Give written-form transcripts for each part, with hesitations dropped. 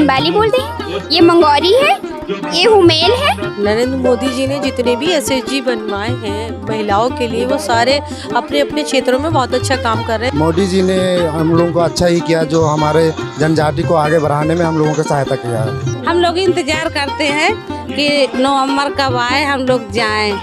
कनबाली बोलते हैं, ये मंगौरी है, ये हुमेल है। नरेंद्र मोदी जी ने जितने भी एसएचजी बनवाए हैं महिलाओं के लिए, वो सारे अपने अपने क्षेत्रों में बहुत अच्छा काम कर रहे हैं। मोदी जी ने हम लोगों को अच्छा ही किया, जो हमारे जनजाति को आगे बढ़ाने में हम लोगों को सहायता किया है। हम लोग इंतजार करते हैं कि नवंबर कब आए, हम लोग जाएं।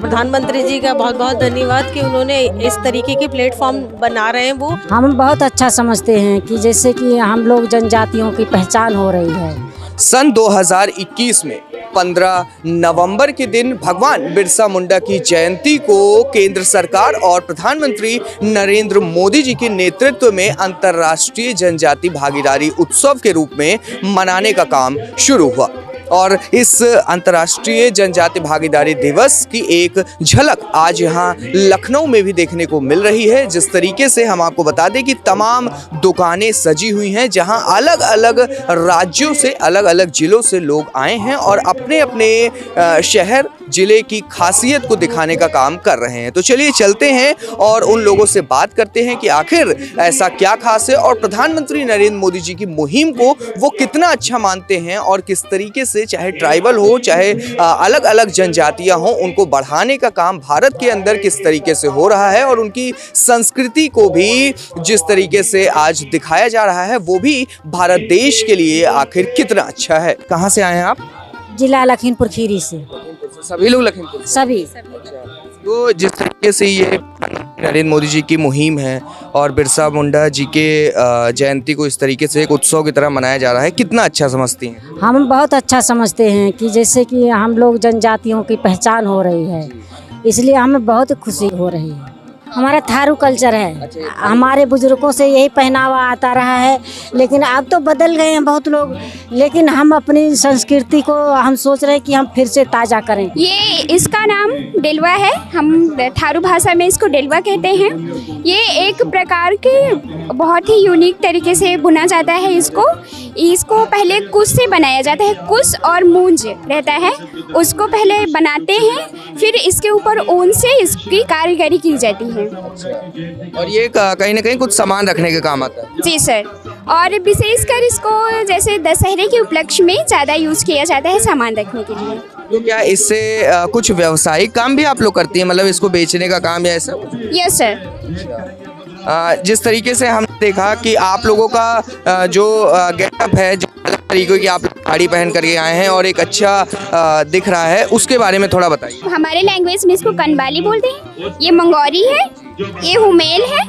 प्रधानमंत्री जी का बहुत बहुत धन्यवाद कि उन्होंने इस तरीके के प्लेटफॉर्म बना रहे हैं। वो हम बहुत अच्छा समझते हैं कि जैसे कि हम लोग जनजातियों की पहचान हो रही है। सन 2021 में 15 नवंबर के दिन भगवान बिरसा मुंडा की जयंती को केंद्र सरकार और प्रधानमंत्री नरेंद्र मोदी जी के नेतृत्व में अंतर्राष्ट्रीय जनजाति भागीदारी उत्सव के रूप में मनाने का काम शुरू हुआ और इस अंतर्राष्ट्रीय जनजाति भागीदारी दिवस की एक झलक आज यहाँ लखनऊ में भी देखने को मिल रही है। जिस तरीके से हम आपको बता दें कि तमाम दुकानें सजी हुई हैं, जहाँ अलग अलग राज्यों से, अलग अलग जिलों से लोग आए हैं और अपने अपने शहर जिले की खासियत को दिखाने का काम कर रहे हैं। तो चलिए चलते हैं और उन लोगों से बात करते हैं कि आखिर ऐसा क्या खास है और प्रधानमंत्री नरेंद्र मोदी जी की मुहिम को वो कितना अच्छा मानते हैं और किस तरीके से चाहे ट्राइबल हो, चाहे अलग अलग जनजातियां हो, उनको बढ़ाने का काम भारत के अंदर किस तरीके से हो रहा है और उनकी संस्कृति को भी जिस तरीके से आज दिखाया जा रहा है वो भी भारत देश के लिए आखिर कितना अच्छा है। कहाँ से आए हैं आप? जिला लखीमपुर खीरी से। सभी लोग लखीमपुर? सभी। तो जिस तरीके से ये नरेंद्र मोदी जी की मुहिम है और बिरसा मुंडा जी के जयंती को इस तरीके से एक उत्सव की तरह मनाया जा रहा है, कितना अच्छा समझती हैं? हम बहुत अच्छा समझते हैं कि जैसे कि हम लोग जनजातियों की पहचान हो रही है, इसलिए हमें बहुत खुशी हो रही है। हमारा थारू कल्चर है, हमारे बुजुर्गों से यही पहनावा आता रहा है, लेकिन अब तो बदल गए हैं बहुत लोग, लेकिन हम अपनी संस्कृति को हम सोच रहे हैं कि हम फिर से ताज़ा करें। ये इसका नाम डेलवा है, हम थारू भाषा में इसको डेलवा कहते हैं। ये एक प्रकार के बहुत ही यूनिक तरीके से बुना जाता है। इसको पहले कुश से बनाया जाता है, कुश और मूंज रहता है, उसको पहले बनाते हैं, फिर इसके ऊपर ऊन से इसकी कारीगरी की जाती है। और ये कहीं ना कहीं कुछ सामान रखने के काम आता है? जी सर, और विशेषकर इसको जैसे दशहरे के उपलक्ष्य में ज़्यादा यूज़ किया जाता है सामान रखने के लिए। तो क्या इससे कुछ व्यावसायिक काम भी आप लोग करती हैं, मतलब इसको बेचने का काम या ऐसा? Yes sir. जिस तरीके से हमने देखा कि आप लोगों का जो गेटअप है, जो अलग तरीके की आप साड़ी पहन करके आए हैं और एक अच्छा दिख रहा है, उसके बारे में थोड़ा बताइए। हमारे लैंग्वेज में इसको कनबाली बोलते हैं, ये मंगौरी है, ये हुमेल है,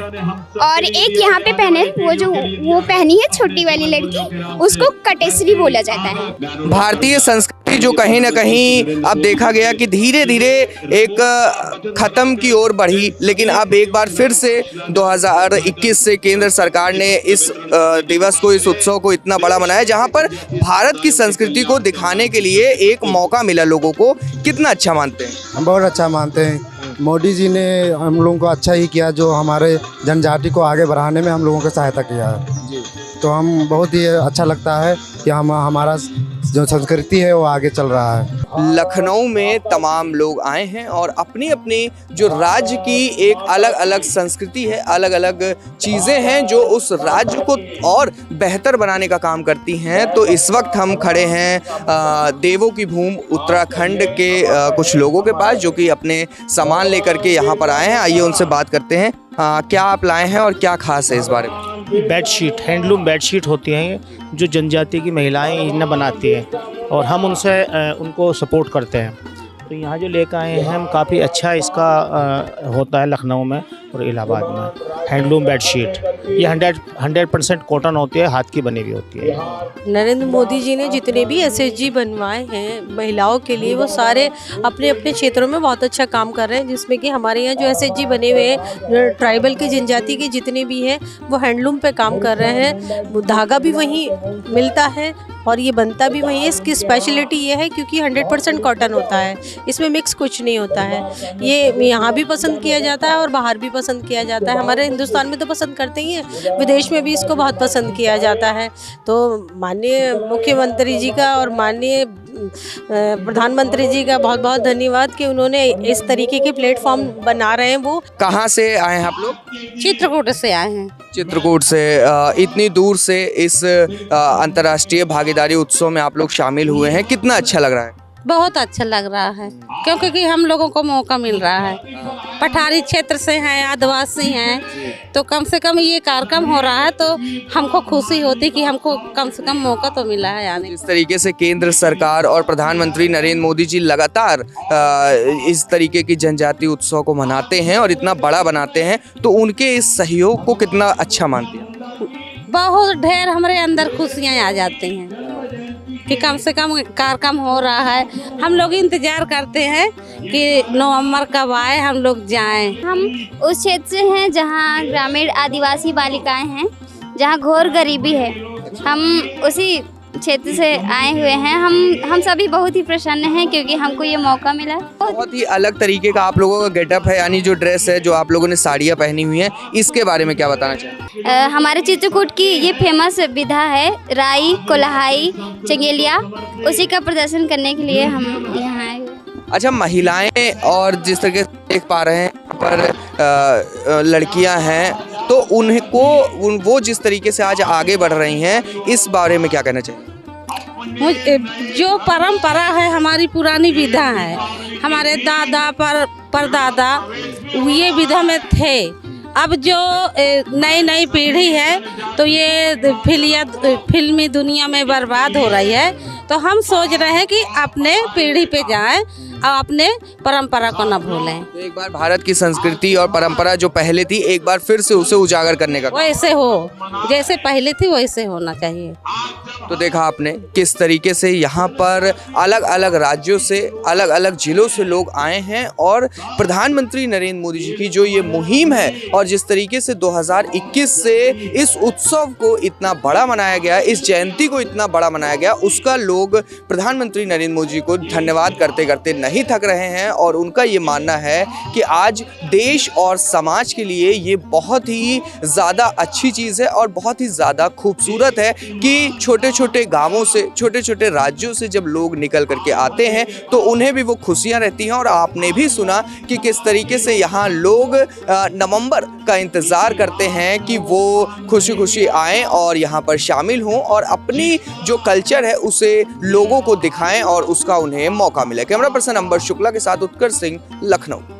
और एक यहाँ पे पहने वो पहनी है छोटी वाली लड़की, उसको कटेसरी बोला जाता है। भारतीय संस्कृति जो कहीं ना कहीं अब देखा गया कि धीरे धीरे एक खत्म की ओर बढ़ी, लेकिन अब एक बार फिर से 2021 से केंद्र सरकार ने इस दिवस को, इस उत्सव को इतना बड़ा मनाया, जहां पर भारत की संस्कृति को दिखाने के लिए एक मौका मिला लोगों को। कितना अच्छा मानते हैं? हम बहुत अच्छा मानते हैं। मोदी जी ने हम लोगों को अच्छा ही किया, जो हमारे जनजाति को आगे बढ़ाने में हम लोगों को सहायता किया है। तो हम बहुत ही अच्छा लगता है कि हमारा जो संस्कृति है वो आगे चल रहा है। लखनऊ में तमाम लोग आए हैं और अपनी अपनी जो राज्य की एक अलग अलग संस्कृति है, अलग अलग चीज़ें हैं जो उस राज्य को और बेहतर बनाने का काम करती हैं। तो इस वक्त हम खड़े हैं देवों की भूमि उत्तराखंड के कुछ लोगों के पास, जो कि अपने सामान लेकर के यहाँ पर आए हैं। आइए उनसे बात करते हैं। क्या आप लाए हैं और क्या खास है इस बारे में? बेडशीट, हैंडलूम बेडशीट होती हैं जो जनजाति की महिलाएं इन्हें बनाती हैं और हम उनको सपोर्ट करते हैं। तो यहाँ जो लेकर आए हैं हम, काफ़ी अच्छा इसका होता है लखनऊ में और इलाहाबाद में। हैंडलूम बेडशीट ये 100% कॉटन होती है, हाथ की बनी हुई होती है। नरेंद्र मोदी जी ने जितने भी एसएचजी बनवाए हैं महिलाओं के लिए, वो सारे अपने अपने क्षेत्रों में बहुत अच्छा काम कर रहे हैं। जिसमें कि हमारे यहाँ जो एसएचजी बने हुए हैं ट्राइबल की जनजाति के जितने भी हैं, वो हैंडलूम पे काम कर रहे हैं। धागा भी वहीं मिलता है और ये बनता भी वहीं है। इसकी स्पेशलिटी ये है क्योंकि 100% कॉटन होता है, इसमें मिक्स कुछ नहीं होता है। ये यहाँ भी पसंद किया जाता है और बाहर भी पसंद किया जाता है। हमारे हिंदुस्तान में तो पसंद करते ही हैं, विदेश में भी इसको बहुत पसंद किया जाता है। तो माननीय मुख्यमंत्री जी का और माननीय प्रधानमंत्री जी का बहुत बहुत धन्यवाद कि उन्होंने इस तरीके के प्लेटफॉर्म बना रहे हैं। वो कहाँ से आए हैं आप लोग? चित्रकूट से आए हैं। चित्रकूट से इतनी दूर से इस अंतर्राष्ट्रीय भागीदारी भाईदारी उत्सव में आप लोग शामिल हुए हैं, कितना अच्छा लग रहा है? बहुत अच्छा लग रहा है, क्योंकि कि हम लोगों को मौका मिल रहा है। पठारी क्षेत्र से हैं, आदिवासी हैं, तो कम से कम ये कार्यक्रम हो रहा है तो हमको खुशी होती कि हमको कम से कम मौका तो मिला है आने। जिस तरीके से केंद्र सरकार और प्रधानमंत्री नरेंद्र मोदी जी लगातार इस तरीके की जनजातीय उत्सव को मनाते हैं और इतना बड़ा बनाते हैं, तो उनके इस सहयोग को कितना अच्छा मानते हैं? बहुत ढेर हमारे अंदर खुशियाँ आ जाती हैं कि कम से कम कार्यक्रम हो रहा है। हम लोग इंतजार करते हैं कि नवंबर कब आए, हम लोग जाएं। हम उस क्षेत्र से हैं जहाँ ग्रामीण आदिवासी बालिकाएं हैं, जहाँ घोर गरीबी है। हम उसी क्षेत्र से आए हुए हैं। हम सभी बहुत ही प्रसन्न हैं क्योंकि हमको ये मौका मिला। बहुत ही अलग तरीके का आप लोगों का गेटअप है, यानी जो ड्रेस है, जो आप लोगों ने साड़ियाँ पहनी हुई हैं, इसके बारे में क्या बताना चाहेंगे? हमारे चित्रकूट की ये फेमस विधा है राई, कोल्हाई, चंगेलिया, उसी का प्रदर्शन करने के लिए हम यहाँ आए हुए। अच्छा, महिलाएं और जिस तरीके से देख पा रहे हैं पर लड़कियां हैं, तो वो जिस तरीके से आज आगे बढ़ रही हैं, इस बारे में क्या कहना चाहिए? जो परंपरा है, हमारी पुरानी विधा है, हमारे दादा परदादा ये विधा में थे। अब जो नई पीढ़ी है तो ये फिल्मी दुनिया में बर्बाद हो रही है, तो हम सोच रहे हैं कि अपने पीढ़ी पे जाएं और अपने परंपरा को न भूलें। तो एक बार भारत की संस्कृति और परंपरा जो पहले थी, एक बार फिर से उसे उजागर करने का, वैसे हो जैसे पहले थी वैसे होना चाहिए। तो देखा आपने किस तरीके से यहाँ पर अलग अलग राज्यों से, अलग अलग जिलों से लोग आए हैं और प्रधानमंत्री नरेंद्र मोदी जी की जो ये मुहिम है और जिस तरीके से 2021 से इस उत्सव को इतना बड़ा मनाया गया, इस जयंती को इतना बड़ा मनाया गया, उसका लोग प्रधानमंत्री नरेंद्र मोदी जी को धन्यवाद करते करते नहीं थक रहे हैं। और उनका ये मानना है कि आज देश और समाज के लिए ये बहुत ही ज़्यादा अच्छी चीज़ है और बहुत ही ज़्यादा खूबसूरत है कि छोटे छोटे गांवों से, छोटे छोटे राज्यों से जब लोग निकल करके आते हैं तो उन्हें भी वो खुशियां रहती हैं। और आपने भी सुना कि किस तरीके से यहाँ लोग नवंबर का इंतज़ार करते हैं कि वो खुशी खुशी आएँ और यहाँ पर शामिल हों और अपनी जो कल्चर है उसे लोगों को दिखाएं और उसका उन्हें मौका मिले। कैमरा पर्सन अंबर शुक्ला के साथ उत्कर्ष सिंह, लखनऊ।